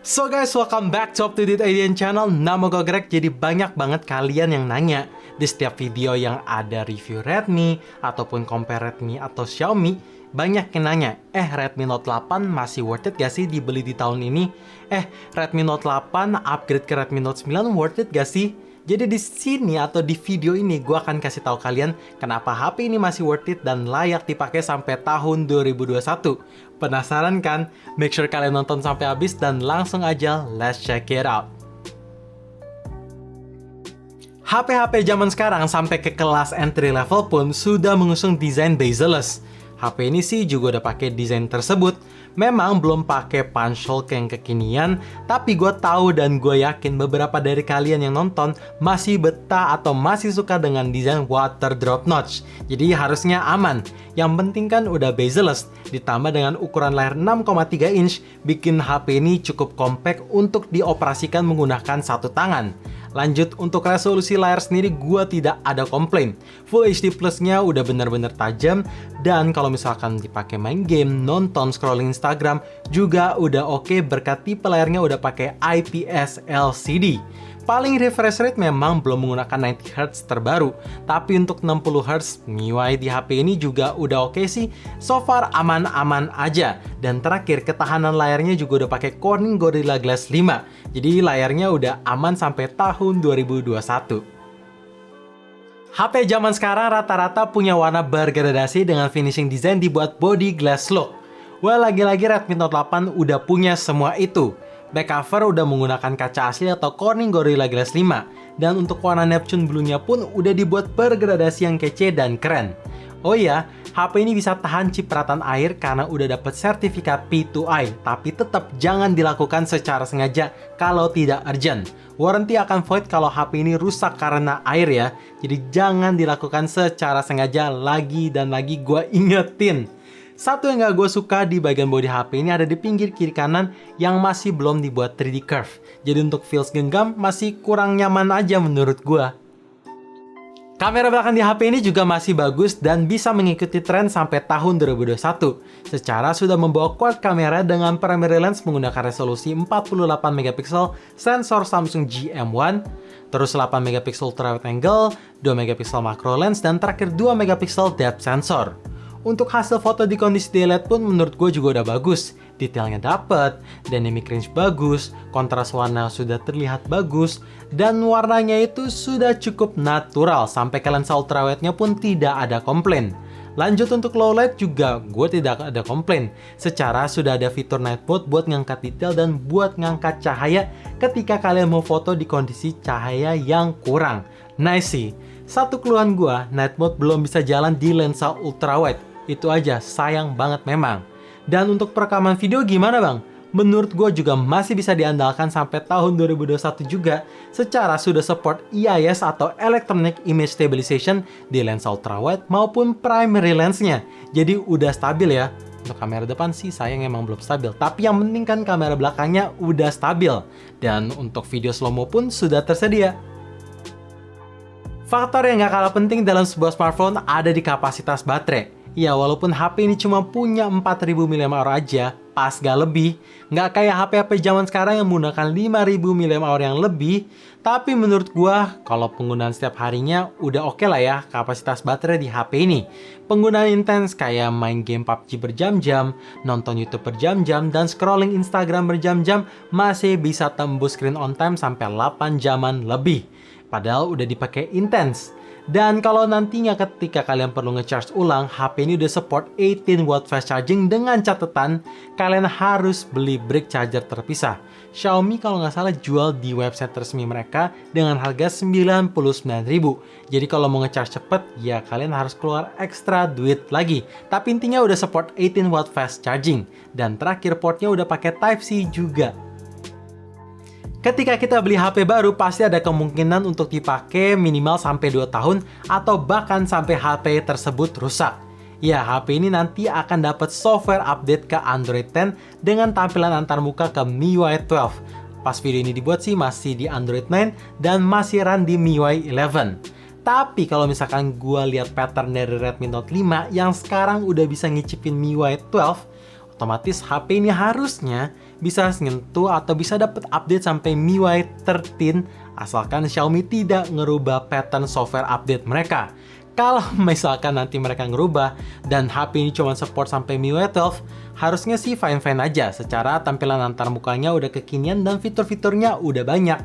So guys, welcome back to Up to Date Alien Channel. Nama gue Greg. Jadi banyak banget kalian yang nanya di setiap video yang ada review Redmi ataupun compare Redmi atau Xiaomi. Banyak yang nanya, Redmi Note 8 masih worth it gak sih dibeli di tahun ini? Redmi Note 8 upgrade ke Redmi Note 9 worth it gak sih? Jadi di sini atau di video ini gue akan kasih tahu kalian kenapa HP ini masih worth it dan layak dipakai sampai tahun 2021. Penasaran kan? Make sure kalian nonton sampai habis dan langsung aja let's check it out. HP-HP zaman sekarang sampai ke kelas entry level pun sudah mengusung desain bezel-less. HP ini sih juga udah pakai desain tersebut. Memang belum pakai punch hole yang kekinian, tapi gue tahu dan gue yakin beberapa dari kalian yang nonton masih betah atau masih suka dengan desain water drop notch. Jadi harusnya aman. Yang penting kan udah bezel-less, ditambah dengan ukuran layar 6,3 inch, bikin HP ini cukup compact untuk dioperasikan menggunakan satu tangan. Lanjut, untuk resolusi layar sendiri gue tidak ada komplain. Full HD Plus-nya udah bener-bener tajam, dan kalau misalkan dipakai main game, nonton, scrolling Instagram juga udah oke berkat tipe layarnya udah pakai IPS LCD. Paling refresh rate memang belum menggunakan 90Hz terbaru, tapi untuk 60Hz MIUI di HP ini juga udah oke sih. So far aman-aman aja. Dan terakhir, ketahanan layarnya juga udah pakai Corning Gorilla Glass 5. Jadi layarnya udah aman sampai tahun 2021. HP zaman sekarang rata-rata punya warna bergradasi dengan finishing design dibuat body glass look. Well, lagi-lagi Redmi Note 8 udah punya semua itu. Back cover udah menggunakan kaca asli atau Corning Gorilla Glass 5. Dan untuk warna Neptune Blue-nya pun udah dibuat bergradasi yang kece dan keren. Oh iya, HP ini bisa tahan cipratan air karena udah dapat sertifikat P2I. Tapi tetap jangan dilakukan secara sengaja kalau tidak urgent. Warranty akan void kalau HP ini rusak karena air ya. Jadi jangan dilakukan secara sengaja lagi dan lagi gue ingetin. Satu yang gak gue suka di bagian bodi HP ini ada di pinggir kiri kanan yang masih belum dibuat 3D curve. Jadi untuk feels genggam masih kurang nyaman aja menurut gue. Kamera belakang di HP ini juga masih bagus dan bisa mengikuti tren sampai tahun 2021. Secara sudah membawa quad kamera dengan primary lens menggunakan resolusi 48MP, sensor Samsung GM1, terus 8MP ultrawide angle, 2MP macro lens, dan terakhir 2MP depth sensor. Untuk hasil foto di kondisi daylight pun menurut gue juga udah bagus. Detailnya dapet, dynamic range bagus, kontras warna sudah terlihat bagus, dan warnanya itu sudah cukup natural sampai ke lensa ultrawide-nya pun tidak ada komplain. Lanjut untuk low light juga gue tidak ada komplain. Secara sudah ada fitur night mode buat ngangkat detail dan buat ngangkat cahaya ketika kalian mau foto di kondisi cahaya yang kurang. Nice sih. Satu keluhan gue, night mode belum bisa jalan di lensa ultrawide. Itu aja, sayang banget memang. Dan untuk perekaman video gimana bang? Menurut gue juga masih bisa diandalkan sampai tahun 2021 juga. Secara sudah support EIS atau Electronic Image Stabilization di lensa ultrawide maupun primary lensnya. Jadi udah stabil ya. Untuk kamera depan sih sayang emang belum stabil. Tapi yang penting kan kamera belakangnya udah stabil. Dan untuk video slow-mo pun sudah tersedia. Faktor yang gak kalah penting dalam sebuah smartphone ada di kapasitas baterai. Ya, walaupun HP ini cuma punya 4000 mAh aja, pas gak lebih, nggak kayak HP-HP zaman sekarang yang menggunakan 5000 mAh yang lebih, tapi menurut gua, kalau penggunaan setiap harinya udah oke lah ya kapasitas baterai di HP ini. Penggunaan intens kayak main game PUBG berjam-jam, nonton YouTube berjam-jam, dan scrolling Instagram berjam-jam masih bisa tembus screen on time sampai 8 jaman lebih. Padahal udah dipakai intens. Dan kalau nantinya ketika kalian perlu ngecharge ulang, HP ini udah support 18W fast charging dengan catatan kalian harus beli brick charger terpisah. Xiaomi kalau nggak salah jual di website resmi mereka dengan harga 99.000. Jadi kalau mau ngecharge cepet, ya kalian harus keluar ekstra duit lagi. Tapi intinya udah support 18W fast charging. Dan terakhir portnya udah pakai Type-C juga. Ketika kita beli HP baru, pasti ada kemungkinan untuk dipakai minimal sampai 2 tahun atau bahkan sampai HP tersebut rusak. Ya, HP ini nanti akan dapat software update ke Android 10 dengan tampilan antarmuka ke MIUI 12. Pas video ini dibuat sih masih di Android 9 dan masih run di MIUI 11. Tapi kalau misalkan gua lihat pattern dari Redmi Note 5 yang sekarang udah bisa ngicipin MIUI 12, otomatis HP ini harusnya bisa nyentuh atau bisa dapat update sampai MIUI 13 asalkan Xiaomi tidak ngerubah pattern software update mereka. Kalau misalkan nanti mereka ngerubah dan HP ini cuma support sampai MIUI 12, harusnya sih fine-fine aja secara tampilan antar mukanya udah kekinian dan fitur-fiturnya udah banyak.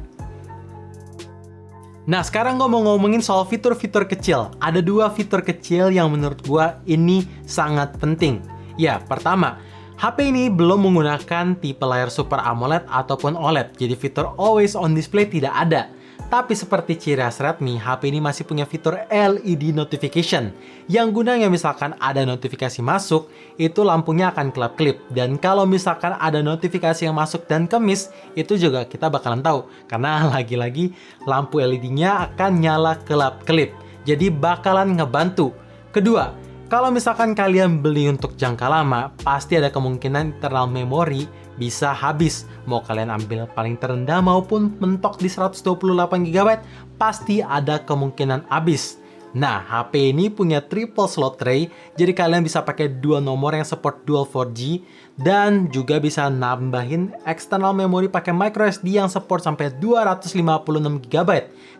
Nah, sekarang gue mau ngomongin soal fitur-fitur kecil. Ada 2 fitur kecil yang menurut gue ini sangat penting. Ya, pertama, HP ini belum menggunakan tipe layar Super AMOLED ataupun OLED, jadi fitur Always On Display tidak ada. Tapi seperti ciri khas Redmi, HP ini masih punya fitur LED Notification, yang gunanya misalkan ada notifikasi masuk, itu lampunya akan kelap-kelip. Dan kalau misalkan ada notifikasi yang masuk dan kemis, itu juga kita bakalan tahu. Karena lagi-lagi lampu LED-nya akan nyala kelap-kelip. Jadi bakalan ngebantu. Kedua, kalau misalkan kalian beli untuk jangka lama, pasti ada kemungkinan internal memori bisa habis. Mau kalian ambil paling terendah maupun mentok di 128 GB, pasti ada kemungkinan habis. Nah, HP ini punya triple slot tray, jadi kalian bisa pakai 2 nomor yang support dual 4G, dan juga bisa nambahin external memori pakai microSD yang support sampai 256 GB.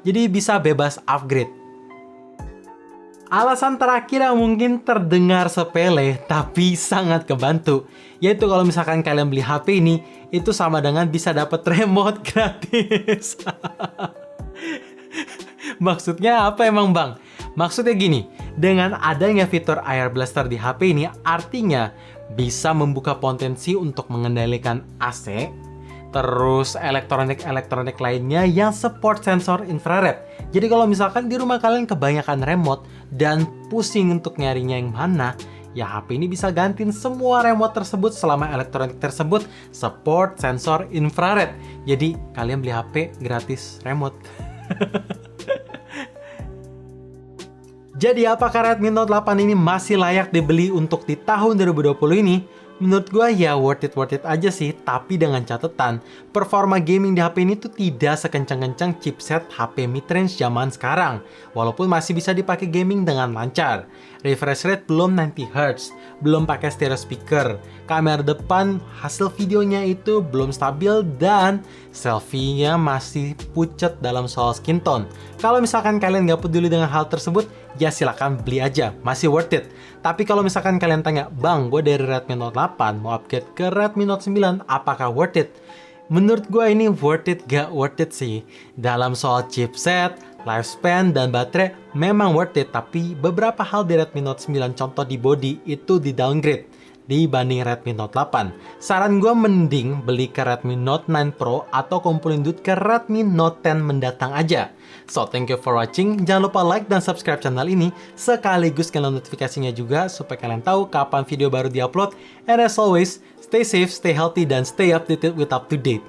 Jadi bisa bebas upgrade. Alasan terakhir yang mungkin terdengar sepele, tapi sangat kebantu, yaitu kalau misalkan kalian beli HP ini, itu sama dengan bisa dapat remote gratis. Maksudnya apa emang bang? Maksudnya gini, dengan adanya fitur Air Blaster di HP ini, artinya bisa membuka potensi untuk mengendalikan AC, terus elektronik-elektronik lainnya yang support sensor infrared. Jadi kalau misalkan di rumah kalian kebanyakan remote dan pusing untuk nyarinya yang mana, ya HP ini bisa gantiin semua remote tersebut selama elektronik tersebut support sensor infrared. Jadi kalian beli HP gratis remote. Jadi apakah Redmi Note 8 ini masih layak dibeli untuk di tahun 2020 ini? Menurut gue ya worth it aja sih, tapi dengan catatan performa gaming di HP ini tuh tidak sekencang-kencang chipset HP mid-range zaman sekarang, walaupun masih bisa dipakai gaming dengan lancar. Refresh rate belum 90Hz, belum pakai stereo speaker, kamera depan hasil videonya itu belum stabil, dan selfie-nya masih pucet dalam soal skin tone. Kalau misalkan kalian nggak peduli dengan hal tersebut, ya silahkan beli aja, masih worth it. Tapi kalau misalkan kalian tanya, bang, gue dari Redmi Note 8 mau upgrade ke Redmi Note 9, apakah worth it? Menurut gue ini worth it gak worth it sih. Dalam soal chipset, lifespan, dan baterai memang worth it, tapi beberapa hal di Redmi Note 9, contoh di body, itu di downgrade dibanding Redmi Note 8. Saran gue mending beli ke Redmi Note 9 Pro atau kumpulin duit ke Redmi Note 10 mendatang aja. So, thank you for watching. Jangan lupa like dan subscribe channel ini, sekaligus nyalain notifikasinya juga supaya kalian tahu kapan video baru diupload. And as always, stay safe, stay healthy, dan stay updated with up to date.